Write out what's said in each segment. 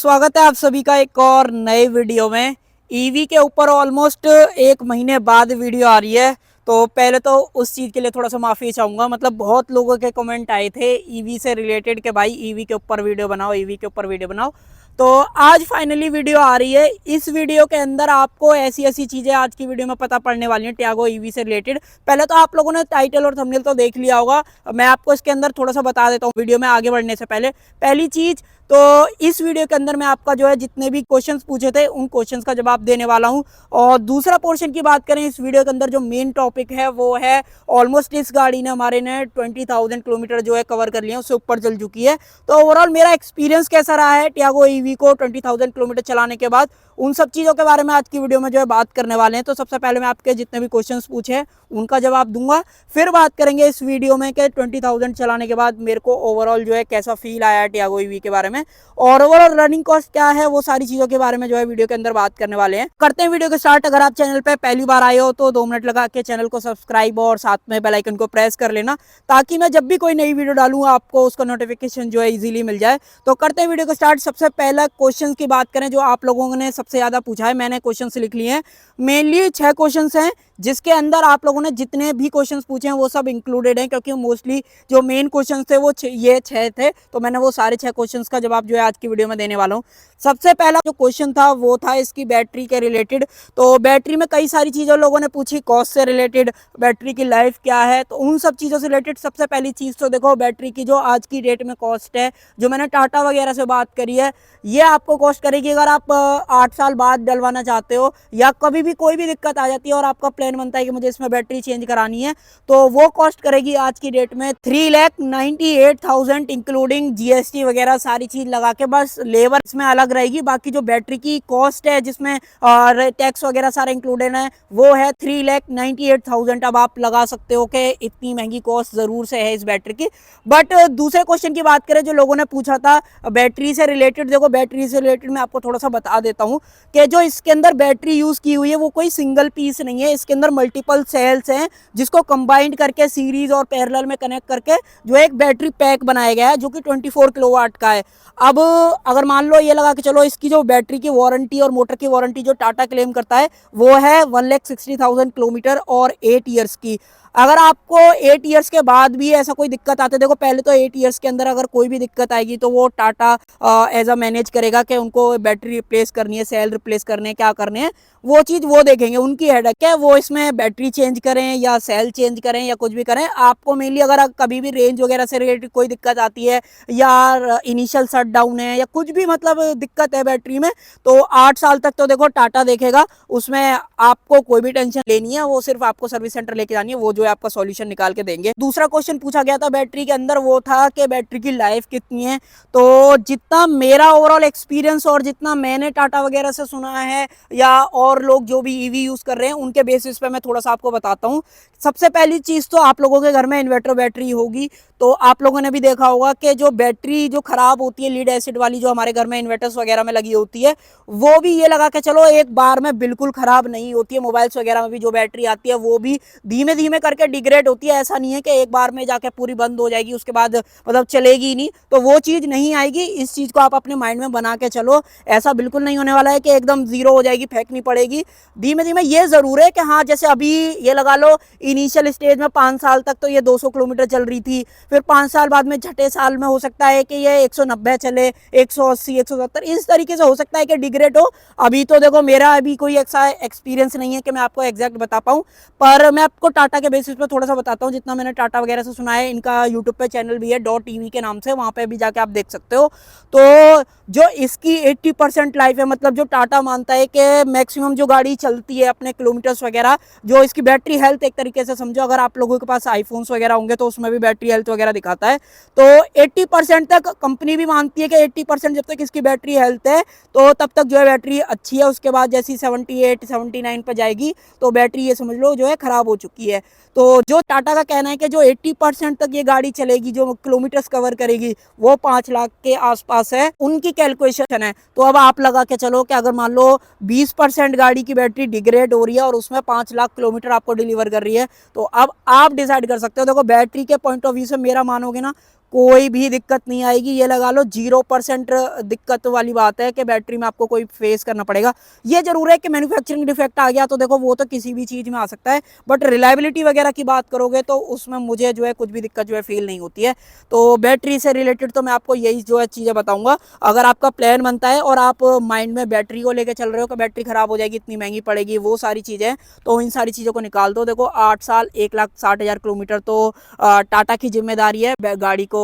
स्वागत है आप सभी का एक और नए वीडियो में। ईवी के ऊपर ऑलमोस्ट एक महीने बाद वीडियो आ रही है। तो पहले तो उस चीज़ के लिए थोड़ा सा माफ़ी चाहूँगा। मतलब बहुत लोगों के कमेंट आए थे ईवी से रिलेटेड कि भाई ईवी के ऊपर वीडियो बनाओ, ईवी के ऊपर वीडियो बनाओ। तो आज फाइनली वीडियो आ रही है। इस वीडियो के अंदर आपको ऐसी ऐसी चीज़ें आज की वीडियो में पता पड़ने वाली हैं टियागो ईवी से रिलेटेड। पहले तो आप लोगों ने टाइटल और थंबनेल तो देख लिया होगा, मैं आपको इसके अंदर थोड़ा सा बता देता हूँ वीडियो में आगे बढ़ने से पहले। पहली चीज़ तो इस वीडियो के अंदर मैं आपका जो है जितने भी क्वेश्चंस पूछे थे उन क्वेश्चंस का जवाब देने वाला हूं। और दूसरा पोर्शन की बात करें इस वीडियो के अंदर जो मेन टॉपिक है वो है ऑलमोस्ट इस गाड़ी ने हमारे ने 20,000 किलोमीटर जो है कवर कर लिया, उससे ऊपर चल चुकी है। तो ओवरऑल मेरा एक्सपीरियंस कैसा रहा है टियागो ईवी को 20,000 किलोमीटर चलाने के बाद, उन सब चीज़ों के बारे में आज की वीडियो में जो है बात करने वाले हैं। तो सबसे पहले मैं आपके जितने भी क्वेश्चंस पूछे हैं उनका जवाब दूंगा, फिर बात करेंगे इस वीडियो में कि 20,000 चलाने के बाद मेरे को ओवरऑल जो है कैसा फील आया टियागो ईवी के बारे में, और ओवरऑल रनिंग कॉस्ट क्या है, वो सारी चीज़ों के बारे में जो है वीडियो के अंदर बात करने वाले हैं। करते हैं वीडियो के स्टार्ट। अगर आप चैनल पे पहली बार आए हो तो 2 मिनट लगा के चैनल को सब्सक्राइब और साथ में बेल आइकन को प्रेस कर लेना, ताकि मैं जब भी कोई नई वीडियो डालूँ आपको उसका नोटिफिकेशन जो है इजीली मिल जाए। तो करते हैं वीडियो को स्टार्ट। सबसे पहला क्वेश्चन की बात करें जो आप लोगों ने सबसे ज़्यादा पूछा है, मैंने क्वेश्चन लिख लिए हैं। मेनली 6 क्वेश्चन हैं जिसके अंदर आप लोगों ने जितने भी क्वेश्चंस पूछे हैं वो सब इंक्लूडेड हैं, क्योंकि मोस्टली जो मेन क्वेश्चंस थे वो ये 6 थे। तो मैंने वो सारे 6 क्वेश्चंस का जवाब जो है आज की वीडियो में देने वाला हूँ। सबसे पहला जो क्वेश्चन था वो था इसकी बैटरी के रिलेटेड। तो बैटरी में कई सारी चीज़ें लोगों ने पूछी, कॉस्ट से रिलेटेड, बैटरी की लाइफ क्या है, तो उन सब चीज़ों से रिलेटेड सबसे पहली चीज़ तो देखो बैटरी की जो आज की डेट में कॉस्ट है, जो मैंने टाटा वगैरह से बात करी है, ये आपको कॉस्ट करेगी अगर आप 8 साल बाद डलवाना चाहते हो या कभी भी कोई भी दिक्कत आ जाती है और आपका प्लान बनता है कि मुझे इसमें बैटरी चेंज करानी है, तो वो कॉस्ट करेगी आज की डेट में 3,98,000 इंक्लूडिंग जीएसटी वगैरह सारी चीज़ लगा के। बस लेबर इसमें अलग रहेगी, बाकी जो बैटरी की कॉस्ट है जिसमें टैक्स वगैरह सारा इंक्लूडेड है वो है 3,98,000। अब आप लगा सकते हो कि इतनी महंगी कॉस्ट ज़रूर से है इस बैटरी की। बट दूसरे क्वेश्चन की बात करें जो लोगों ने पूछा था बैटरी से रिलेटेड, देखो बैटरी से रिलेटेड मैं आपको थोड़ा सा बता देता हूँ कि जो इसके अंदर बैटरी यूज़ की हुई है वो कोई सिंगल पीस नहीं है। इसके अंदर मल्टीपल सेल्स हैं जिसको कंबाइंड करके सीरीज और पैरेलल में कनेक्ट करके जो एक बैटरी पैक बनाया गया है जो कि 24 किलोवाट का है। अब अगर मान लो ये लगा कि चलो इसकी जो बैटरी की वारंटी और मोटर की वारंटी जो टाटा क्लेम करता है वो है 1,60,000 किलोमीटर और 8 ईयर्स की। अगर आपको 8 ईयर्स के बाद भी ऐसा कोई दिक्कत आती है, देखो पहले तो 8 ईयर्स के अंदर अगर कोई भी दिक्कत आएगी तो वो टाटा एज अ मैनेज करेगा कि उनको बैटरी रिप्लेस करनी है, सेल रिप्लेस करने हैं, क्या करने हैं वो चीज़ वो देखेंगे, उनकी हेडेक है। वो इसमें बैटरी चेंज करें या सेल चेंज करें या कुछ भी करें, आपको मेनली अगर कभी भी रेंज वगैरह से रिलेटेड कोई दिक्कत आती है या इनिशियल शट डाउन है या कुछ भी मतलब दिक्कत है बैटरी में, तो 8 साल तक तो देखो टाटा देखेगा, उसमें आपको कोई भी टेंशन लेनी है, वो सिर्फ आपको सर्विस सेंटर लेके जानी है, वो जो है आपका सॉल्यूशन निकाल के देंगे। दूसरा क्वेश्चन पूछा गया था बैटरी के अंदर वो था कि बैटरी की लाइफ कितनी है। तो जितना मेरा ओवरऑल एक्सपीरियंस और जितना मैंने टाटा वगैरह से सुना है या और लोग जो भी ईवी यूज कर रहे हैं उनके बेसिस पे मैं थोड़ा सा आपको बताता हूँ। सबसे पहली चीज तो आप लोगों के घर में इन्वर्टर बैटरी होगी, तो आप लोगों ने भी देखा होगा कि जो बैटरी जो खराब होती है लीड एसिड वाली जो हमारे घर में इन्वर्टर्स वगैरह में लगी होती है, वो भी ये लगा के चलो एक बार में बिल्कुल खराब नहीं होती है। मोबाइल्स वगैरह में भी जो बैटरी आती है वो भी धीमे धीमे करके डिग्रेड होती है, ऐसा नहीं है कि एक बार में जाके पूरी बंद हो जाएगी उसके बाद मतलब चलेगी नहीं, तो वो चीज़ नहीं आएगी। इस चीज़ को आप अपने माइंड में बना के चलो, ऐसा बिल्कुल नहीं होने वाला है कि एकदम जीरो हो जाएगी, फेंकनी पड़ेगी। धीमे धीमे ये ज़रूर है कि हाँ जैसे अभी ये लगा लो इनिशियल स्टेज में 5 साल तक तो ये 200 किलोमीटर चल रही थी, फिर 5 साल बाद में छठे साल में हो सकता है कि ये 190 चले, 180, 170 इस तरीके से हो सकता है कि डिग्रेड हो। अभी तो देखो मेरा अभी कोई ऐसा एक्सपीरियंस नहीं है कि मैं आपको एग्जैक्ट बता पाऊँ, पर मैं आपको टाटा के बेसिस पे थोड़ा सा बताता हूँ जितना मैंने टाटा वगैरह से सुना है। इनका यूट्यूब पे चैनल भी है .ev के नाम से, वहाँ पे भी जाके आप देख सकते हो। तो जो इसकी 80% लाइफ है, मतलब जो टाटा मानता है कि मैक्सिमम जो गाड़ी चलती है अपने किलोमीटर्स वगैरह, जो इसकी बैटरी हेल्थ एक तरीके से समझो, अगर आप लोगों के पास आईफोन्स वगैरह होंगे तो उसमें भी बैटरी हेल्थ वगैरह दिखाता है, तो 80% तक कंपनी भी मानती है कि 80% जब तक इसकी बैटरी हेल्थ है तो तब तक जो है बैटरी अच्छी है। उसके बाद जैसी 78 79 पर जाएगी तो बैटरी ये समझ लो जो है खराब हो चुकी है। तो जो टाटा का कहना है कि जो 80% तक ये गाड़ी चलेगी, जो किलोमीटर्स कवर करेगी, वो 5 लाख के आसपास है, उनकी कैलकुलेशन है। तो अब आप लगा के चलो कि अगर मान लो 20% गाड़ी की बैटरी डिग्रेड हो रही है और उसमें 5 लाख किलोमीटर आपको डिलीवर कर रही है, तो अब आप डिसाइड कर सकते हो। देखो बैटरी के पॉइंट ऑफ व्यू से मेरा मानोगे ना, कोई भी दिक्कत नहीं आएगी। ये लगा लो 0% दिक्कत वाली बात है कि बैटरी में आपको कोई फेस करना पड़ेगा। ये जरूर है कि मैन्युफैक्चरिंग डिफेक्ट आ गया तो देखो वो तो किसी भी चीज़ में आ सकता है, बट रिलायबिलिटी वगैरह की बात करोगे तो उसमें मुझे जो है कुछ भी दिक्कत जो है फील नहीं होती है। तो बैटरी से रिलेटेड तो मैं आपको यही जो है चीज़ें बताऊंगा। अगर आपका प्लान बनता है और आप माइंड में बैटरी को लेकर चल रहे हो कि बैटरी खराब हो जाएगी, इतनी महंगी पड़ेगी, वो सारी चीज़ें, तो इन सारी चीज़ों को निकाल दो। देखो 8 साल 1,60,000 किलोमीटर तो टाटा की जिम्मेदारी है गाड़ी को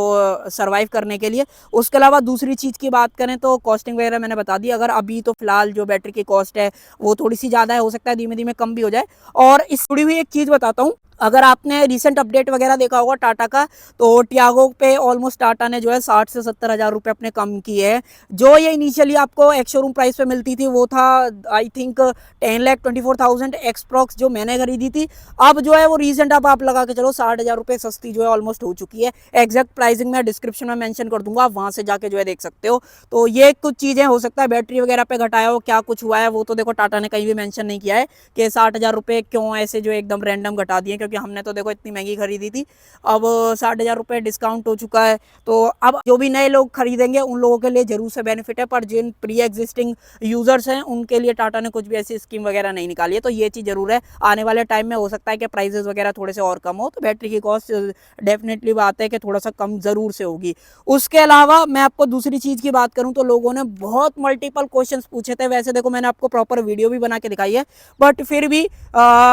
सर्वाइव करने के लिए। उसके अलावा दूसरी चीज़ की बात करें तो कॉस्टिंग वगैरह मैंने बता दी। अगर अभी तो फिलहाल जो बैटरी की कॉस्ट है वो थोड़ी सी ज़्यादा है, हो सकता है धीमे धीमे कम भी हो जाए। और इस जुड़ी हुई एक चीज़ बताता हूँ, अगर आपने रिसेंट अपडेट वगैरह देखा होगा टाटा का, तो टियागो पे ऑलमोस्ट टाटा ने जो है 60 से 70 हज़ार रुपये अपने कम किए हैं। जो ये इनिशियली आपको एक्स शोरूम प्राइस पे मिलती थी वो था आई थिंक 10,24,000 एक्सप्रॉक्स जो मैंने खरीदी थी। अब जो है वो रिसेंट अब आप लगा के चलो 60,000 रुपये सस्ती जो है ऑलमोस्ट हो चुकी है। एग्जैक्ट प्राइसिंग मैं डिस्क्रिप्शन में मेंशन कर दूंगा, आप वहाँ से जाके जो है देख सकते हो। तो ये कुछ चीज़ें हो सकता है बैटरी वगैरह पे घटाया हो, क्या कुछ हुआ है वो तो देखो टाटा ने कहीं भी मेंशन नहीं किया है कि 60,000 रुपये क्यों ऐसे जो एकदम रैंडम घटा दिए, क्योंकि हमने तो देखो इतनी महंगी खरीदी थी। अब 60,000 रुपये डिस्काउंट हो चुका है, तो अब जो भी नए लोग खरीदेंगे उन लोगों के लिए जरूर से बेनिफिट है, पर जिन प्री एग्जिस्टिंग यूजर्स हैं उनके लिए टाटा ने कुछ भी ऐसी स्कीम वगैरह नहीं निकाली है। तो ये चीज़ जरूर है, आने वाले टाइम में हो सकता है कि प्राइसेस वगैरह थोड़े से और कम हो, तो बैटरी की कॉस्ट डेफिनेटली बात है कि थोड़ा सा कम जरूर से होगी। उसके अलावा मैं आपको दूसरी चीज़ की बात करूं तो लोगों ने बहुत मल्टीपल क्वेश्चंस पूछे थे। वैसे देखो मैंने आपको प्रॉपर वीडियो भी बना के दिखाई है, बट फिर भी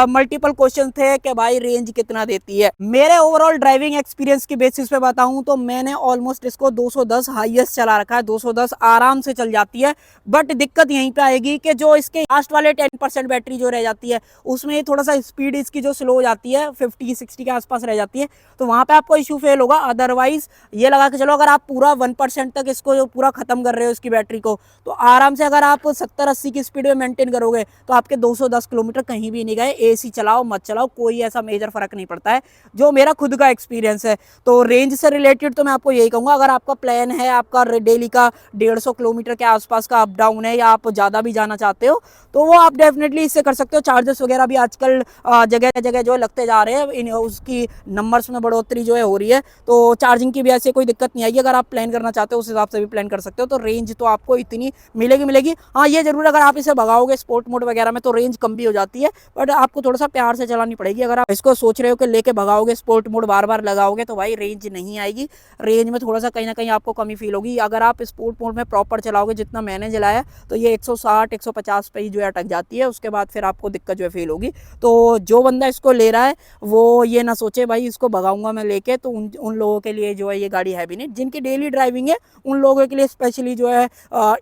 मल्टीपल क्वेश्चन थे कि भाई रेंज कितना देती है। मेरे ओवरऑल ड्राइविंग एक्सपीरियंस की बेसिस पे बताऊं तो मैंने ऑलमोस्ट इसको 210 हाईएस्ट चला रखा है, 210 आराम से चल जाती है। बट दिक्कत यहीं पे आएगी कि जो इसके लास्ट वाले 10% बैटरी जो रह जाती है उसमें थोड़ा सा स्पीड इसकी जो स्लो हो जाती है, 50-60 के आसपास रह जाती है, तो वहां पे आपको इशू फेल होगा। अदरवाइज ये लगा के चलो अगर आप पूरा 1% तक इसको जो पूरा खत्म कर रहे हो इसकी बैटरी को, तो आराम से अगर आप 70-80 की स्पीड में मेंटेन करोगे तो आपके 210 किलोमीटर कहीं भी नहीं गए। एसी चलाओ मत चलाओ कोई ऐसा मेजर फर्क नहीं पड़ता है, जो मेरा खुद का एक्सपीरियंस है। तो रेंज से रिलेटेड तो मैं आपको यही कहूंगा, अगर आपका प्लान है आपका डेली का 150 किलोमीटर के आसपास का अप डाउन है, या आप ज़्यादा भी जाना चाहते हो, तो वो आप डेफिनेटली इससे कर सकते हो। चार्जेस वगैरह भी आजकल जगह जगह जो है लगते जा रहे हैं, उसकी नंबर्स में बढ़ोतरी जो है हो रही है, तो चार्जिंग की भी ऐसे कोई दिक्कत नहीं आएगी। अगर आप प्लान करना चाहते हो उस हिसाब से भी प्लान कर सकते हो। तो रेंज तो आपको इतनी मिलेगी। हाँ ये जरूर अगर आप इसे भगाओगे स्पोर्ट मोड वगैरह में तो रेंज कम भी हो जाती है, बट आपको थोड़ा सा प्यार से चलानी पड़ेगी। अगर आप इसको सोच रहे हो कि लेके भगाओगे स्पोर्ट मोड बार बार लगाओगे तो भाई रेंज नहीं आएगी। रेंज में थोड़ा सा कहीं ना कहीं आपको कमी फील होगी। अगर आप स्पोर्ट मोड में प्रॉपर चलाओगे जितना मैंने चलाया, तो ये 160-150 पे ही जो है अटक जाती है, उसके बाद फिर आपको दिक्कत जो है फील होगी। तो जो बंदा इसको ले रहा है वो ये ना सोचे भाई इसको भगाऊंगा मैं लेके, तो उन लोगों के लिए जो है ये गाड़ी है भी नहीं। जिनकी डेली ड्राइविंग है उन लोगों के लिए स्पेशली जो है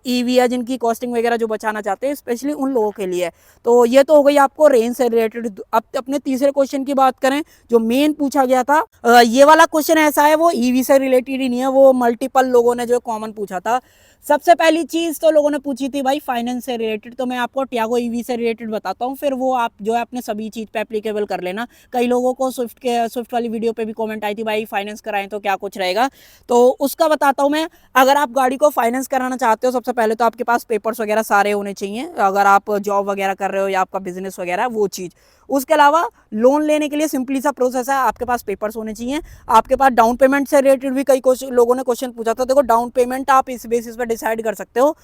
ईवी है, जिनकी कॉस्टिंग वगैरह जो बचाना चाहते हैं स्पेशली उन लोगों के लिए। तो ये तो हो गई आपको रेंज से रिलेटेड। अब अपने तीसरे क्वेश्चन की बात करें जो मेन पूछा गया था, ये वाला क्वेश्चन ऐसा है वो ईवी से रिलेटेड ही नहीं है, वो मल्टीपल लोगों ने जो कॉमन पूछा था। सबसे पहली चीज तो लोगों ने पूछी थी भाई फाइनेंस से रिलेटेड, तो मैं आपको टियागो ईवी से रिलेटेड बताता हूँ, फिर वो आप जो है अपने सभी चीज पे एप्लीकेबल कर लेना। कई लोगों को स्विफ्ट वाली वीडियो पे भी कमेंट आई थी भाई फाइनेंस कराएं तो क्या कुछ रहेगा, तो उसका बताता हूँ मैं। अगर आप गाड़ी को फाइनेंस कराना चाहते हो सबसे पहले तो आपके पास पेपर्स वगैरह सारे होने चाहिए, अगर आप जॉब वगैरह कर रहे हो या आपका बिजनेस वगैरह वो चीज़। उसके अलावा लोन लेने के लिए सिंपली सा प्रोसेस है, आपके पास पेपर्स होने चाहिए, आपके पास डाउन पेमेंट से रिलेटेड भी कई लोगों ने क्वेश्चन पूछा था। देखो डाउन पेमेंट आप इस बेसिस पे डिसाइड कर सकते हो,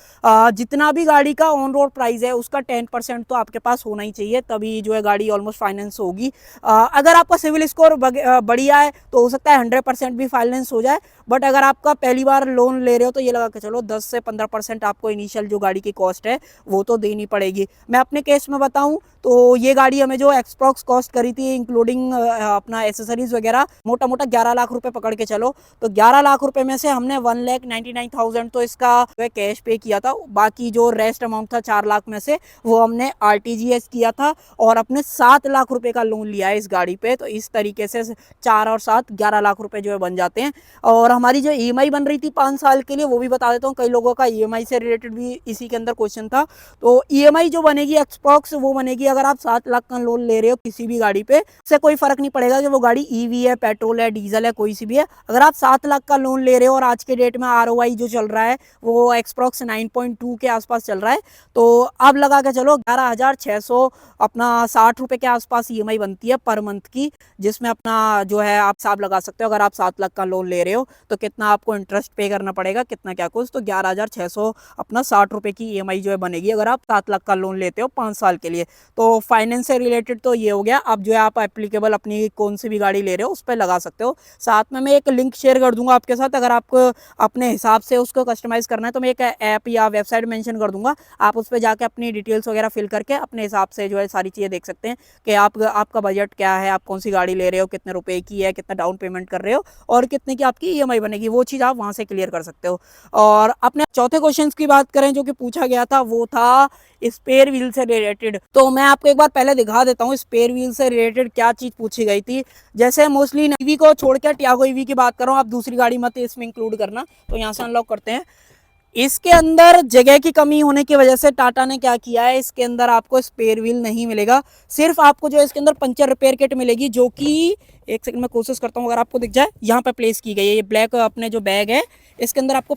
जितना भी गाड़ी का ऑन रोड प्राइस है उसका 10% तो आपके पास होना ही चाहिए, तभी जो है गाड़ी ऑलमोस्ट फाइनेंस होगी। अगर आपका सिविल स्कोर बढ़िया है तो हो सकता है 100% भी फाइनेंस हो जाए, बट अगर आपका पहली बार लोन ले रहे हो तो ये लगा के चलो 10 से 15% आपको इनिशियल जो गाड़ी की कॉस्ट है वो तो देनी पड़ेगी। मैं अपने केस में बताऊं तो ये गाड़ी हमें जो एक्सप्रॉक्स कॉस्ट करी थी इंक्लूडिंग अपना एसेसरीज वगैरह मोटा मोटा 11 लाख रुपए पकड़ के चलो, तो 11 लाख रुपए में से हमने 1,99,000 तो इसका कैश पे किया था, बाकी जो रेस्ट अमाउंट था 4 लाख में से वो हमने RTGS किया था और अपने 7 लाख रुपए का लोन लिया है इस गाड़ी पे। तो इस तरीके से 4 और 7 11 लाख रुपए जो है बन जाते हैं। और हमारी जो EMI बन रही थी 5 साल के लिए वो भी बता देता हूँ, कई लोगों का EMI से रिलेटेड भी इसी के अंदर क्वेश्चन था। तो EMI जो बनेगी एक्सप्रॉक्स वो बनेगी अगर आप 7 लाख का लोन ले रहे हो किसी भी गाड़ी पे, से कोई फर्क नहीं पड़ेगा कि वो गाड़ी EV है, पेट्रोल है, डीजल है, कोई सी भी है। अगर आप 7 लाख का लोन ले रहे हो और आज के डेट में ROI जो चल रहा है वो एक्सप्रॉक्स 9.2 के आसपास चल रहा है। तो अब लगा के चलो 11,600 अपना 60 रुपये के आसपास EMI बनती है पर मंथ की, जिसमें अपना जो है आप हिसाब लगा सकते हो। अगर आप 7 लाख का लोन ले रहे हो तो कितना आपको इंटरेस्ट पे करना पड़ेगा, कितना क्या कुछ, तो 11,600 अपना 60 रुपये की EMI जो है बनेगी अगर आप 7 लाख का लोन लेते हो 5 साल के लिए। तो फाइनेंस से रिलेटेड तो ये हो गया। अब जो है आप एप्लीकेबल अपनी कौन सी भी गाड़ी ले रहे हो उस पर लगा सकते हो। साथ में मैं एक लिंक शेयर कर दूंगा आपके साथ, अगर आपको अपने हिसाब से उसको कस्टमाइज करना है तो मैं एक ऐप या वेबसाइट मेंशन कर दूंगा, आप उस पर जाके अपनी डिटेल्स वगैरह फिल करके अपने हिसाब से जो है सारी चीज़ें देख सकते हैं कि आपका बजट क्या है, आप कौन सी गाड़ी ले रहे हो, कितने रुपए की है, कितना डाउन पेमेंट कर रहे हो और कितने की आपकी EMI बनेगी, वो चीज़ आप वहाँ से क्लियर कर सकते हो। और अपने चौथे क्वेश्चन की बात करें जो कि पूछा गया था, वो था स्पेयर व्हील से रिलेटेड। तो मैं आपको एक बार पहले दिखा देता हूँ स्पेयर व्हील से रिलेटेड क्या चीज़ पूछी गई थी। जैसे मोस्टली ईवी को छोड़कर टियागो ईवी की बात कर रहा हूँ, आप दूसरी गाड़ी मत इसमें इंक्लूड करना। तो यहाँ से अनलॉक करते हैं। इसके अंदर जगह की कमी होने की वजह से टाटा ने क्या किया है, इसके अंदर आपको स्पेयर व्हील नहीं मिलेगा, सिर्फ आपको जो है इसके अंदर पंचर रिपेयर किट मिलेगी, जो कि एक सेकंड में कोशिश करता हूँ अगर आपको दिख जाए, यहाँ पे प्लेस की गई है। ये ब्लैक अपने जो बैग है इसके अंदर आपको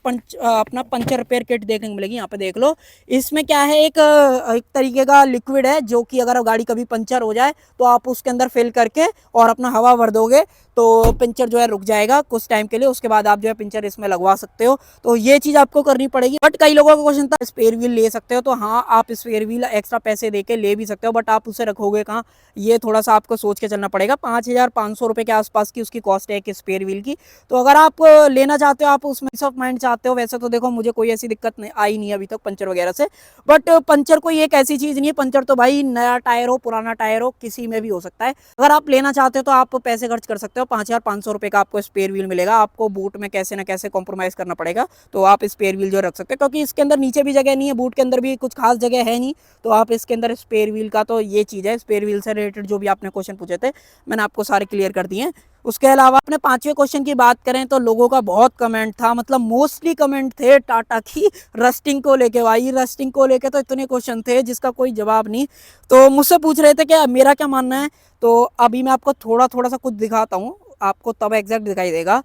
अपना पंचर रिपेयर किट देखने को मिलेगी, यहाँ पे देख लो। इसमें क्या है, एक तरीके का लिक्विड है जो कि अगर गाड़ी कभी पंचर हो जाए तो आप उसके अंदर फिल करके और अपना हवा भर दोगे तो पंचर जो है रुक जाएगा कुछ टाइम के लिए, उसके बाद आप जो है पंचर इसमें लगवा सकते हो। तो ये चीज़ आपको करनी पड़ेगी। बट कई लोगों का क्वेश्चन था स्पेयर व्हील ले सकते हो, तो हाँ आप स्पेयर व्हील एक्स्ट्रा पैसे देके ले भी सकते हो, बट आप उसे रखोगे कहाँ, ये थोड़ा सा आपको सोच के चलना पड़ेगा। 5,500 रुपये के आसपास की उसकी कॉस्ट है एक स्पेयर व्हील की। तो अगर आप लेना चाहते हो, आप उसमें पीस ऑफ माइंड चाहते हो, वैसे तो देखो मुझे कोई ऐसी दिक्कत नहीं आई नहीं अभी तक पंचर वगैरह से। बट पंचर कोई एक ऐसी चीज़ नहीं है, पंचर तो भाई नया टायर हो पुराना टायर हो किसी में भी हो सकता है। अगर आप लेना चाहते हो तो आप पैसे खर्च कर सकते हो। 5,500 रुपये का आपको स्पेयर व्हील मिलेगा, आपको बूट में कैसे ना कैसे कॉम्प्रोमाइज़ करना पड़ेगा, तो आप स्पेयर व्हील जो रख सकते हैं, क्योंकि इसके अंदर नीचे भी जगह नहीं है, बूट के अंदर भी कुछ खास जगह है नहीं, तो आप इसके अंदर स्पेयर व्हील का, तो ये चीज़ है। स्पेयर व्हील से रिलेटेड जो भी आपने क्वेश्चन पूछे थे मैंने आपको सारे क्लियर कर दिए हैं। उसके अलावा अपने पांचवें क्वेश्चन की बात करें तो लोगों का बहुत कमेंट था, मतलब मोस्टली कमेंट थे टाटा की रस्टिंग को लेके। भाई रस्टिंग को लेके तो इतने क्वेश्चन थे जिसका कोई जवाब नहीं, तो मुझसे पूछ रहे थे कि मेरा क्या मानना है। तो अभी मैं आपको थोड़ा सा कुछ दिखाता हूँ, आपको तब एग्जैक्ट दिखाई देगा।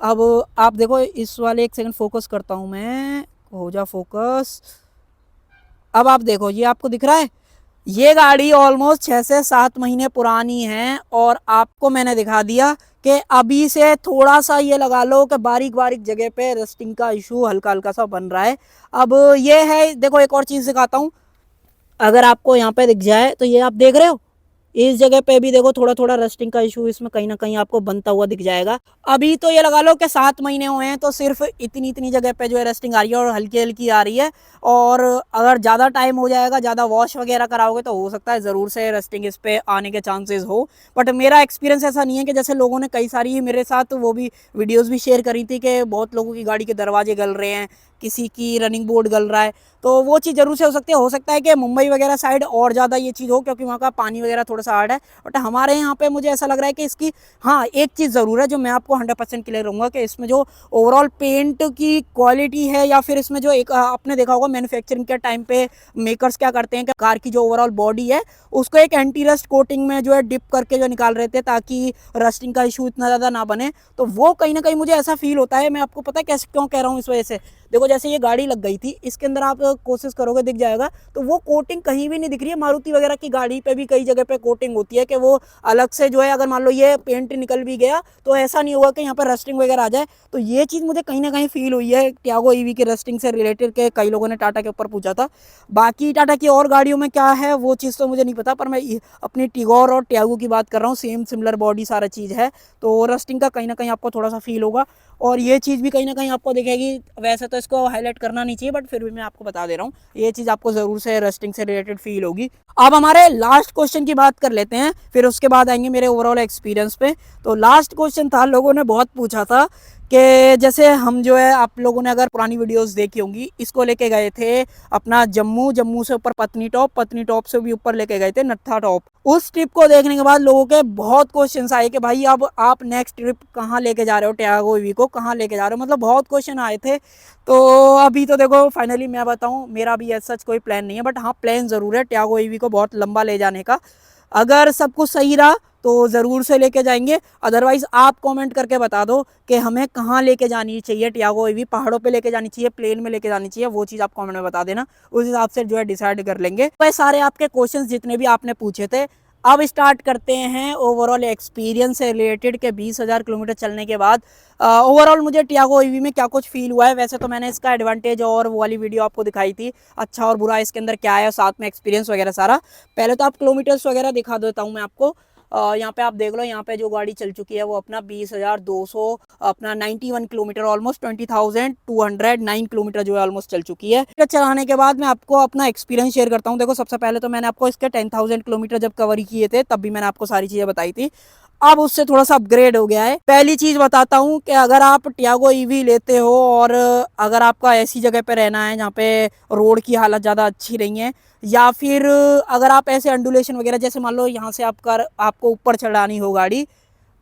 अब आप देखो इस वाले, एक सेकंड फोकस करता हूँ मैं, हो जा फोकस। अब आप देखो ये आपको दिख रहा है, ये गाड़ी ऑलमोस्ट 6 से 7 महीने पुरानी है और आपको मैंने दिखा दिया कि अभी से थोड़ा सा ये लगा लो कि बारीक बारीक जगह पे रस्टिंग का इशू हल्का हल्का सा बन रहा है। अब ये है, देखो एक और चीज़ दिखाता हूँ, अगर आपको यहाँ पे दिख जाए तो ये आप देख रहे हो इस जगह पे भी देखो थोड़ा थोड़ा रस्टिंग का इशू इसमें कहीं ना कहीं आपको बनता हुआ दिख जाएगा। अभी तो ये लगा लो कि 7 महीने हुए हैं तो सिर्फ इतनी इतनी जगह पे जो है रस्टिंग आ रही है और हल्की हल्की आ रही है। और अगर ज़्यादा टाइम हो जाएगा, ज़्यादा वॉश वगैरह कराओगे तो हो सकता है ज़रूर से रस्टिंग इस पे आने के चांसेस हो। बट मेरा एक्सपीरियंस ऐसा नहीं है, कि जैसे लोगों ने कई सारी मेरे साथ वो भी वीडियोज़ भी शेयर करी थी कि बहुत लोगों की गाड़ी के दरवाजे गल रहे हैं, किसी की रनिंग बोर्ड गल रहा है, तो वो चीज़ जरूर से हो सकता है कि मुंबई वगैरह साइड और ज़्यादा ये चीज़ हो, क्योंकि वहाँ का पानी वगैरह थोड़ा सा हार्ड है। बट हमारे यहाँ पे मुझे ऐसा लग रहा है कि इसकी, हाँ एक चीज़ ज़रूर है जो मैं आपको 100% क्लियर रहूँगा कि इसमें जो ओवरऑल पेंट की क्वालिटी है, या फिर इसमें जो एक आपने देखा होगा मैन्युफैक्चरिंग के टाइम पे मेकर्स क्या करते हैं कि कार की जो ओवरऑल बॉडी है उसको एक एंटी रस्ट कोटिंग में जो है डिप करके जो निकाल रहे थे ताकि रस्टिंग का इशू इतना ज़्यादा ना बने। तो वो कहीं ना कहीं मुझे ऐसा फील होता है, मैं आपको पता है कैसे क्यों कह रहा हूँ, इस वजह से देखो जैसे ये गाड़ी लग गई थी, इसके अंदर आप कोशिश करोगे दिख जाएगा, तो वो कोटिंग कहीं भी नहीं दिख रही है। मारुति वगैरह की गाड़ी पे भी कई जगह पे कोटिंग होती है कि वो अलग से जो है, अगर मान लो ये पेंट निकल भी गया तो ऐसा नहीं होगा कि यहाँ पर रस्टिंग वगैरह आ जाए। तो ये चीज़ मुझे कहीं ना कहीं फील हुई है टियागो ईवी की रस्टिंग से रिलेटेड, के कई लोगों ने टाटा के ऊपर पूछा था। बाकी टाटा की और गाड़ियों में क्या है वो चीज़ तो मुझे नहीं पता, पर मैं अपनी टिगोर और टियागो की बात कर रहा हूँ, सेम सिमिलर बॉडी सारा चीज़ है, तो रस्टिंग का कहीं ना कहीं आपको थोड़ा सा फील होगा। और ये चीज़ भी कहीं ना कहीं आपको दिखेगी, वैसे तो इसको हाईलाइट करना नहीं चाहिए बट फिर भी मैं आपको बता दे रहा हूँ, ये चीज़ आपको ज़रूर से रस्टिंग से रिलेटेड फील होगी। अब हमारे लास्ट क्वेश्चन की बात कर लेते हैं, फिर उसके बाद आएंगे मेरे ओवरऑल एक्सपीरियंस पे। तो लास्ट क्वेश्चन था, लोगों ने बहुत पूछा था कि जैसे हम जो है, आप लोगों ने अगर पुरानी वीडियोस देखी होंगी, इसको लेके गए थे अपना जम्मू, जम्मू से ऊपर पत्नी टॉप, पत्नी टॉप से भी ऊपर लेके गए थे नत्था टॉप। उस ट्रिप को देखने के बाद लोगों के बहुत क्वेश्चंस आए कि भाई अब आप नेक्स्ट ट्रिप कहाँ लेके जा रहे हो, टियागो ईवी को कहाँ लेके जा रहे हो, मतलब बहुत क्वेश्चन आए थे। तो अभी तो देखो फाइनली मैं बताऊँ, मेरा भी ऐसा कोई प्लान नहीं है, बट हाँ प्लान ज़रूर है टियागो ईवी को बहुत लंबा ले जाने का। अगर सब कुछ सही रहा तो ज़रूर से लेके जाएंगे। अदरवाइज़ आप कमेंट करके बता दो कि हमें कहाँ लेके जानी चाहिए टियागो ईवी, पहाड़ों पे लेके जानी चाहिए, प्लेन में लेके जानी चाहिए, वो चीज़ आप कमेंट में बता देना, उस हिसाब से जो है डिसाइड कर लेंगे। वह सारे आपके क्वेश्चंस जितने भी आपने पूछे थे। अब स्टार्ट करते हैं ओवरऑल एक्सपीरियंस से रिलेटेड के 20,000 किलोमीटर चलने के बाद ओवरऑल मुझे टियागो ईवी में क्या कुछ फील हुआ है। वैसे तो मैंने इसका एडवांटेज और वो वाली वीडियो आपको दिखाई थी, अच्छा और बुरा इसके अंदर क्या है, साथ में एक्सपीरियंस वगैरह सारा। पहले तो आप किलोमीटर्स वगैरह दिखा देता हूँ मैं आपको। यहाँ पे आप देख लो, यहाँ पे जो गाड़ी चल चुकी है वो अपना 20,200 अपना 91 किलोमीटर, ऑलमोस्ट 20,209 किलोमीटर जो है ऑलमोस्ट चल चुकी है। चलाने के बाद मैं आपको अपना एक्सपीरियंस शेयर करता हूँ। देखो सबसे पहले तो मैंने आपको इसके 10,000 किलोमीटर जब कवर किए थे तब भी मैंने आपको सारी चीज़ें बताई थी। अब उससे थोड़ा सा अपग्रेड हो गया है। पहली चीज़ बताता हूँ कि अगर आप टियागो ईवी लेते हो और अगर आपका ऐसी जगह पे रहना है जहाँ पे रोड की हालत ज़्यादा अच्छी नहीं है, या फिर अगर आप ऐसे अंडुलेशन वगैरह, जैसे मान लो यहाँ से आपको ऊपर चढ़ानी हो गाड़ी,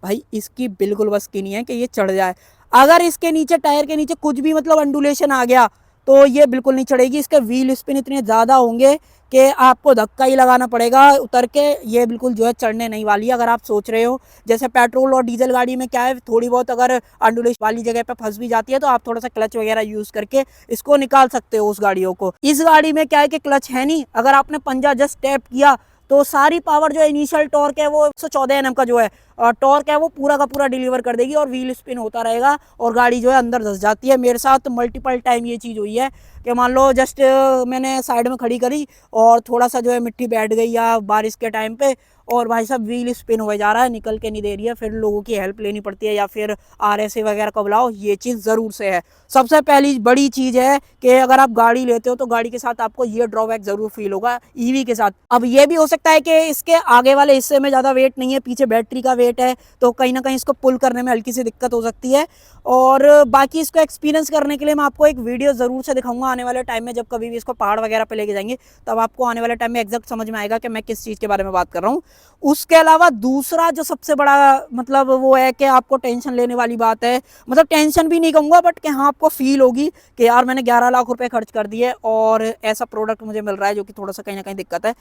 भाई इसकी बिल्कुल बस की नहीं है कि ये चढ़ जाए। अगर इसके नीचे टायर के नीचे कुछ भी मतलब अंडुलेशन आ गया तो ये बिल्कुल नहीं चढ़ेगी। इसके व्हील स्पिन इतने ज़्यादा होंगे कि आपको धक्का ही लगाना पड़ेगा उतर के, ये बिल्कुल जो है चढ़ने नहीं वाली है। अगर आप सोच रहे हो जैसे पेट्रोल और डीजल गाड़ी में क्या है, थोड़ी बहुत अगर अंडुलेशन वाली जगह पे फंस भी जाती है तो आप थोड़ा सा क्लच वगैरह यूज़ करके इसको निकाल सकते हो उस गाड़ियों को। इस गाड़ी में क्या है कि क्लच है नहीं, अगर आपने पंजा जस्ट टैप किया तो सारी पावर जो इनिशियल टॉर्क है वो 114 Nm का जो है टॉर्क है वो पूरा का पूरा डिलीवर कर देगी और व्हील स्पिन होता रहेगा और गाड़ी जो है अंदर धस जाती है। मेरे साथ मल्टीपल टाइम ये चीज़ हुई है कि मान लो जस्ट मैंने साइड में खड़ी करी और थोड़ा सा जो है मिट्टी बैठ गई या बारिश के टाइम पे, और भाई साहब व्हील स्पिन हो जा रहा है, निकल के नहीं दे रही है, फिर लोगों की हेल्प लेनी पड़ती है या फिर RSA वगैरह को बुलाओ। ये चीज़ ज़रूर से है। सबसे पहली बड़ी चीज़ है कि अगर आप गाड़ी लेते हो तो गाड़ी के साथ आपको ये ड्रॉबैक ज़रूर फील होगा ईवी के साथ। अब ये भी हो सकता है कि इसके आगे वाले हिस्से में ज़्यादा वेट नहीं है, पीछे बैटरी का वेट है, तो कहीं ना कहीं इसको पुल करने में हल्की सी दिक्कत हो सकती है। और बाकी इसको एक्सपीरियंस करने के लिए मैं आपको एक वीडियो ज़रूर से दिखाऊंगा आने वाले टाइम में, जब कभी भी इसको पहाड़ वगैरह पे लेके जाएंगे तब आपको आने वाले टाइम में एग्जैक्ट समझ में आएगा कि मैं किस चीज़ के बारे में बात कर रहा हूँ। उसके अलावा दूसरा जो सबसे बड़ा मतलब वो है कि आपको टेंशन लेने वाली बात है, मतलब टेंशन भी नहीं कहूँगा बट कि हाँ आपको फील होगी कि यार मैंने 11 लाख रुपए खर्च कर दिए और ऐसा प्रोडक्ट मुझे मिल रहा है जो कि थोड़ा सा कहीं ना कहीं दिक्कत है।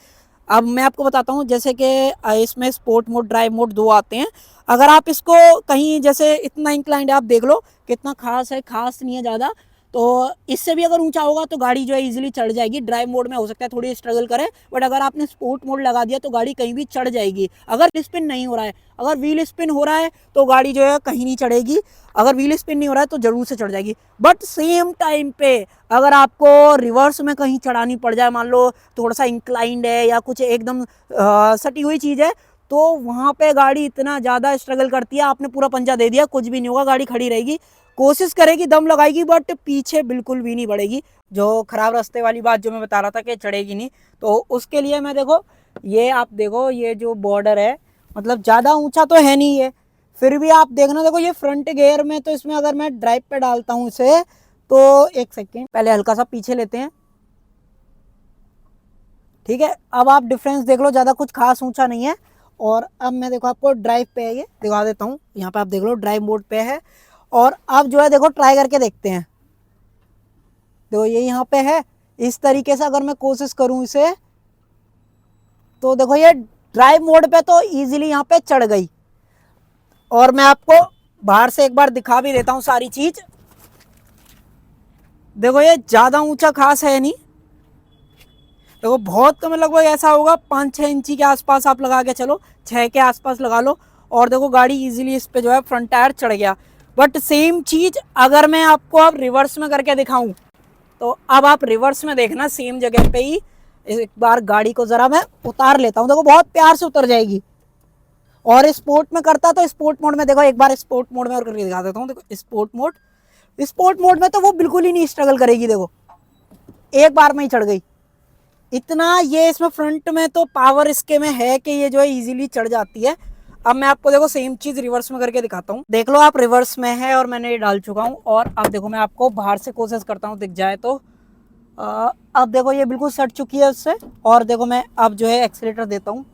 अब मैं आपको बताता हूँ, जैसे कि इसमें स्पोर्ट मोड ड्राइव मोड दो आते हैं। अगर आप इसको कहीं जैसे इतना इंक्लाइंड आप देख लो कितना खास है, खास नहीं है ज़्यादा, तो इससे भी अगर ऊंचा होगा तो गाड़ी जो है इजीली चढ़ जाएगी। ड्राइव मोड में हो सकता है थोड़ी स्ट्रगल करे, बट अगर आपने स्पोर्ट मोड लगा दिया तो गाड़ी कहीं भी चढ़ जाएगी। अगर स्पिन नहीं हो रहा है, अगर व्हील स्पिन हो रहा है तो गाड़ी जो है कहीं नहीं चढ़ेगी, अगर व्हील स्पिन नहीं हो रहा है तो जरूर से चढ़ जाएगी। बट सेम टाइम पे अगर आपको रिवर्स में कहीं चढ़ानी पड़ जाए, मान लो थोड़ा सा इंक्लाइंड है या कुछ एकदम सटी हुई चीज़ है, तो वहाँ पे गाड़ी इतना ज़्यादा स्ट्रगल करती है, आपने पूरा पंजा दे दिया कुछ भी नहीं होगा, गाड़ी खड़ी रहेगी, कोशिश करेगी, दम लगाएगी, बट पीछे बिल्कुल भी नहीं बढ़ेगी। जो खराब रास्ते वाली बात जो मैं बता रहा था कि चढ़ेगी नहीं, तो उसके लिए मैं देखो, ये आप देखो ये जो बॉर्डर है मतलब ज़्यादा ऊंचा तो है नहीं ये, फिर भी आप देखना, देखो ये फ्रंट गियर में, तो इसमें अगर मैं ड्राइव पे डालता हूँ इसे तो एक सेकेंड पहले हल्का सा पीछे लेते हैं, ठीक है। अब आप डिफरेंस देख लो, ज़्यादा कुछ खास ऊंचा नहीं है। और अब मैं देखो आपको ड्राइव पे है, ये दिखा देता हूँ, यहाँ पे आप देख लो ड्राइव मोड पे है। और अब जो है देखो ट्राई करके देखते हैं, देखो ये यहाँ पे है, इस तरीके से अगर मैं कोशिश करूँ इसे तो देखो ये ड्राइव मोड पे तो इजीली यहाँ पे चढ़ गई। और मैं आपको बाहर से एक बार दिखा भी देता हूँ सारी चीज, देखो ये ज्यादा ऊंचा खास है नहीं, देखो बहुत कम, लगभग ऐसा होगा 5-6 इंची के आसपास आप लगा के चलो, 6 के आसपास लगा लो, और देखो गाड़ी इजीली इस पे जो है फ्रंट टायर चढ़ गया। बट सेम चीज अगर मैं आपको अब रिवर्स में करके दिखाऊं, तो अब आप रिवर्स में देखना, सेम जगह पे ही एक बार गाड़ी को जरा मैं उतार लेता हूं, देखो बहुत प्यार से उतर जाएगी। और स्पोर्ट में करता तो स्पोर्ट मोड में, देखो एक बार स्पोर्ट मोड में और करके दिखा देता हूँ, देखो स्पोर्ट मोड में तो वो बिल्कुल ही नहीं स्ट्रगल करेगी, देखो एक बार में ही चढ़ गई। इतना ये इसमें फ्रंट में तो पावर इसके में है कि ये जो है इजीली चढ़ जाती है। अब मैं आपको देखो सेम चीज रिवर्स में करके दिखाता हूँ, देख लो आप रिवर्स में है और मैंने ये डाल चुका हूँ। और अब देखो मैं आपको बाहर से कोशिश करता हूँ दिख जाए तो, अब देखो ये बिल्कुल सट चुकी है उससे। और देखो मैं अब जो है एक्सीलेटर देता हूँ,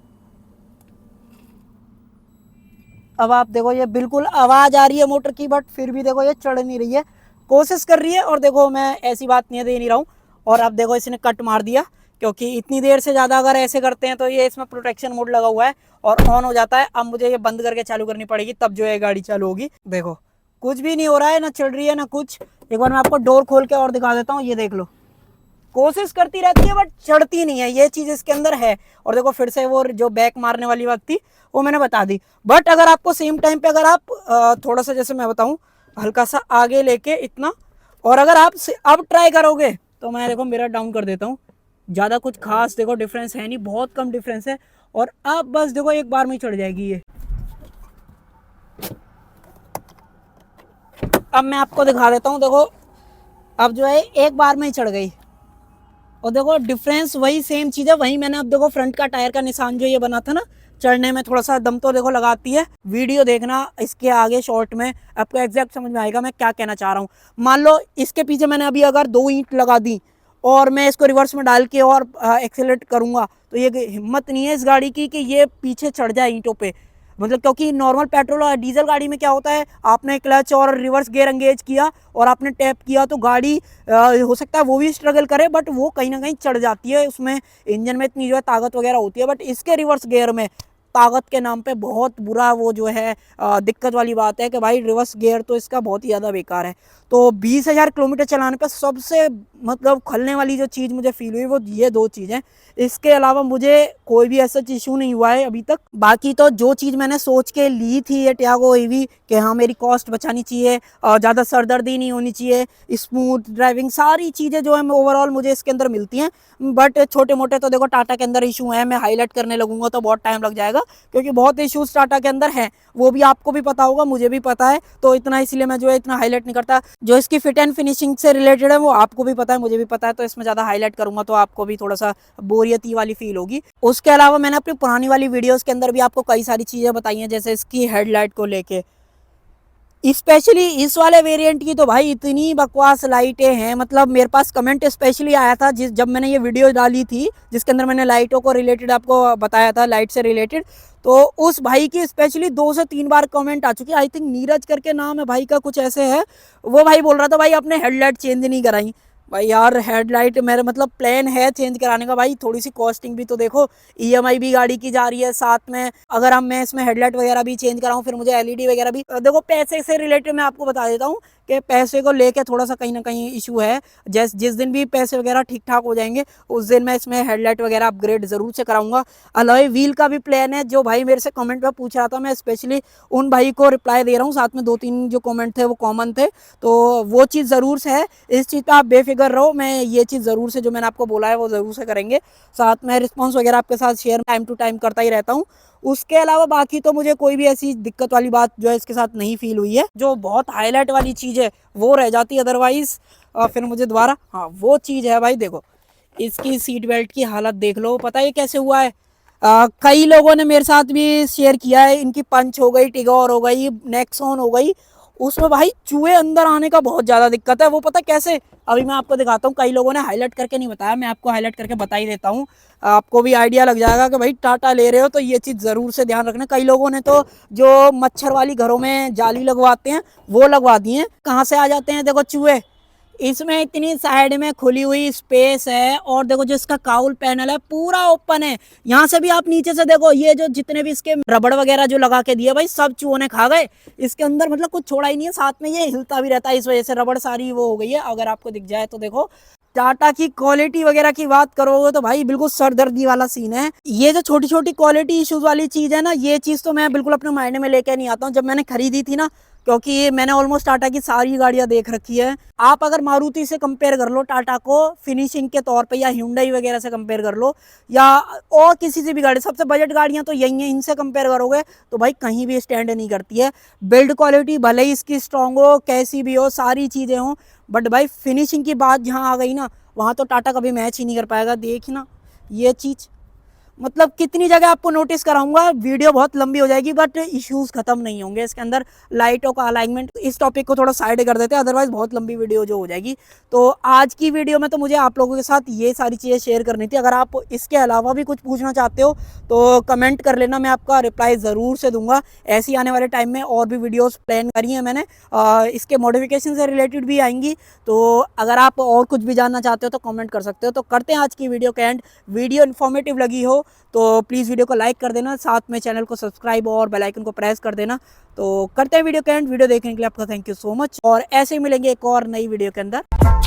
अब आप देखो ये बिल्कुल आवाज आ रही है मोटर की, बट फिर भी देखो ये चढ़ नहीं रही है, कोशिश कर रही है। और देखो मैं ऐसी बात नहीं दे नहीं रहा हूँ। और अब देखो इसने कट मार दिया, क्योंकि इतनी देर से ज़्यादा अगर ऐसे करते हैं तो ये इसमें प्रोटेक्शन मोड लगा हुआ है और ऑन हो जाता है। अब मुझे ये बंद करके चालू करनी पड़ेगी, तब जो है गाड़ी चालू होगी। देखो कुछ भी नहीं हो रहा है, ना चढ़ रही है ना कुछ। एक बार मैं आपको डोर खोल के और दिखा देता हूँ, ये देख लो। कोशिश करती रहती है बट चढ़ती नहीं है, ये चीज़ इसके अंदर है। और देखो फिर से वो जो बैक मारने वाली बात थी वो मैंने बता दी। बट अगर आपको सेम टाइम पे अगर आप थोड़ा सा, जैसे मैं बताऊं, हल्का सा आगे लेके इतना, और अगर आप अब ट्राई करोगे तो मैं देखो मेरा डाउन कर देता हूँ। ज़्यादा कुछ खास देखो डिफरेंस है नहीं, बहुत कम डिफरेंस है। और अब बस देखो एक बार में ही चढ़ जाएगी ये। अब मैं आपको दिखा देता हूँ, देखो अब जो है एक बार में ही चढ़ गई। और देखो डिफरेंस वही सेम चीज़ है, वही मैंने अब देखो फ्रंट का टायर का निशान जो ये बना था ना, चढ़ने में थोड़ा सा दम तो देखो लगाती है। वीडियो देखना इसके आगे शॉर्ट में, आपको एग्जैक्ट समझ में आएगा मैं क्या कहना चाह रहा हूँ। मान लो इसके पीछे मैंने अभी अगर 2 ईंट लगा दी और मैं इसको रिवर्स में डाल के और एक्सेलेरेट करूँगा, तो ये हिम्मत नहीं है इस गाड़ी की कि ये पीछे चढ़ जाए ईंटों पे। मतलब क्योंकि नॉर्मल पेट्रोल और डीजल गाड़ी में क्या होता है, आपने क्लच और रिवर्स गियर एंगेज किया और आपने टैप किया तो गाड़ी हो सकता है वो भी स्ट्रगल करे, बट वो कहीं ना कहीं चढ़ जाती है। उसमें इंजन में इतनी जो है ताकत वगैरह होती है, बट इसके रिवर्स गियर में ताकत के नाम पे बहुत बुरा वो जो है दिक्कत वाली बात है कि भाई रिवर्स गियर तो इसका बहुत ही ज़्यादा बेकार है। तो 20,000 किलोमीटर चलाने पर सबसे मतलब खलने वाली जो चीज़ मुझे फील हुई वो ये 2 चीज़ें। इसके अलावा मुझे कोई भी ऐसा इशू नहीं हुआ है अभी तक। बाकी तो जो चीज़ मैंने सोच के ली थी ये टियागो ईवी कि हाँ मेरी कॉस्ट बचानी चाहिए और ज़्यादा सरदर्दी नहीं होनी चाहिए, स्मूथ ड्राइविंग, सारी चीज़ें जो है ओवरऑल मुझे इसके अंदर मिलती हैं। बट छोटे मोटे तो देखो टाटा के अंदर इशू है, मैं हाईलाइट करने लगूंगा तो बहुत टाइम लग जाएगा, क्योंकि बहुत इशूज़ टाटा के अंदर हैं। वो भी आपको भी पता होगा, मुझे भी पता है, तो इतना इसलिए मैं जो है इतना हाईलाइट नहीं करता। जो इसकी फिट एंड फिनिशिंग से रिलेटेड है वो आपको भी पता है, मुझे भी पता है, तो इसमें ज़्यादा हाईलाइट करूंगा तो आपको भी थोड़ा सा बोरियती वाली फील होगी। उसके अलावा मैंने अपनी पुरानी वाली वीडियोस के अंदर भी आपको कई सारी चीज़ें बताई हैं, जैसे इसकी हेडलाइट को लेके। स्पेशली इस वाले वेरिएंट की तो भाई इतनी बकवास लाइटें हैं, मतलब मेरे पास कमेंट स्पेशली आया था जब मैंने ये वीडियो डाली थी जिसके अंदर मैंने लाइटों को रिलेटेड आपको बताया था, लाइट से रिलेटेड। तो उस भाई की स्पेशली 2 से 3 बार कमेंट आ चुकी है। आई थिंक नीरज करके नाम है भाई का, कुछ ऐसे है। वो भाई बोल रहा था भाई अपने हेडलाइट चेंज नहीं कराई। भाई यार हेडलाइट मेरा मतलब प्लान है चेंज कराने का, भाई थोड़ी सी कॉस्टिंग भी तो देखो, ईएमआई भी गाड़ी की जा रही है साथ में। अगर हम मैं इसमें हेडलाइट वगैरह भी चेंज कराऊं फिर मुझे एलईडी वगैरह भी देखो। पैसे से रिलेटेड मैं आपको बता देता हूँ कि पैसे को लेके थोड़ा सा कहीं ना कहीं इशू है। जिस दिन भी पैसे वगैरह ठीक ठाक हो जाएंगे उस दिन मैं इसमें हेडलाइट वगैरह अपग्रेड जरूर से कराऊंगा। अलॉय व्हील का भी प्लान है, जो भाई मेरे से कमेंट में पूछ रहा था, मैं स्पेशली उन भाई को रिप्लाई दे रहा हूँ। साथ में 2-3 जो कमेंट थे वो कॉमन थे, तो वो चीज़ ज़रूर से है। इस चीज़ पर आप बेफिक्र रहो, मैं ये चीज़ ज़रूर से जो मैंने आपको बोला है वो ज़रूर से करेंगे। साथ में रिस्पॉन्स वगैरह आपके साथ शेयर टाइम टू टाइम करता ही रहता हूँ। उसके अलावा बाकी तो मुझे कोई भी ऐसी दिक्कत वाली बात जो है इसके साथ नहीं फील हुई है। जो बहुत हाईलाइट वाली चीज़ है वो रह जाती है अदरवाइज फिर मुझे दोबारा, हाँ वो चीज़ है भाई। देखो इसकी सीट बेल्ट की हालत देख लो, पता है कैसे हुआ है। कई लोगों ने मेरे साथ भी शेयर किया है, इनकी पंच हो गई, टिगोर हो गई, नेक्सॉन हो गई, उसमें भाई चूहे अंदर आने का बहुत ज़्यादा दिक्कत है। वो पता कैसे, अभी मैं आपको दिखाता हूँ। कई लोगों ने हाईलाइट करके नहीं बताया, मैं आपको हाईलाइट करके बता ही देता हूँ, आपको भी आइडिया लग जाएगा कि भाई टाटा ले रहे हो तो ये चीज़ ज़रूर से ध्यान रखना। कई लोगों ने तो जो मच्छर वाली घरों में जाली लगवाते हैं वो लगवा दी है। कहाँ से आ जाते हैं देखो चूहे, इसमें इतनी साइड में खुली हुई स्पेस है, और देखो जो इसका काउल पैनल है पूरा ओपन है। यहाँ से भी आप नीचे से देखो, ये जो जितने भी इसके रबड़ वगैरह जो लगा के दिए भाई सब चूहों ने खा गए इसके अंदर, मतलब कुछ छोड़ा ही नहीं है। साथ में ये हिलता भी रहता है, इस वजह से रबड़ सारी वो हो गई है। अगर आपको दिख जाए तो देखो। टाटा की क्वालिटी वगैरह की बात करोगे तो भाई बिल्कुल सरदर्दी वाला सीन है। ये जो छोटी छोटी क्वालिटी इश्यूज वाली चीज है ना, ये चीज तो मैं बिल्कुल अपने माइंड में लेके नहीं आता हूँ। जब मैंने खरीदी थी ना, क्योंकि मैंने ऑलमोस्ट टाटा की सारी गाड़ियां देख रखी है। आप अगर मारुति से कंपेयर कर लो टाटा को फिनिशिंग के तौर पे, या hyundai वगैरह से कंपेयर कर लो, या और किसी से भी गाड़ी, सबसे बजट गाड़ियां तो यही हैं, इनसे कंपेयर करोगे तो भाई कहीं भी स्टैंड नहीं करती है। बिल्ड क्वालिटी भले ही इसकी स्ट्रांग हो, कैसी भी हो, सारी चीज़ें हों, बट भाई फिनिशिंग की बात जहाँ आ गई ना, वहाँ तो टाटा कभी मैच ही नहीं कर पाएगा। देखना ये चीज़, मतलब कितनी जगह आपको नोटिस कराऊंगा, वीडियो बहुत लंबी हो जाएगी बट इश्यूज खत्म नहीं होंगे इसके अंदर। लाइटों का अलाइनमेंट, इस टॉपिक को थोड़ा साइड कर देते हैं, अदरवाइज बहुत लंबी वीडियो जो हो जाएगी। तो आज की वीडियो में तो मुझे आप लोगों के साथ ये सारी चीज़ें शेयर करनी थी। अगर आप इसके अलावा भी कुछ पूछना चाहते हो तो कमेंट कर लेना, मैं आपका रिप्लाई ज़रूर से दूंगा। ऐसी आने वाले टाइम में और भी वीडियोस प्लान करी हैं मैंने, इसके मॉडिफिकेशन से रिलेटेड भी आएंगी। तो अगर आप और कुछ भी जानना चाहते हो तो कमेंट कर सकते हो। तो करते हैं आज की वीडियो के एंड। वीडियो इन्फॉर्मेटिव लगी हो तो प्लीज़ वीडियो को लाइक कर देना, साथ में चैनल को सब्सक्राइब और बेल आइकन को प्रेस कर देना। तो करते हैं वीडियो के एंड। वीडियो देखने के लिए आपका थैंक यू सो मच, और ऐसे ही मिलेंगे एक और नई वीडियो के अंदर।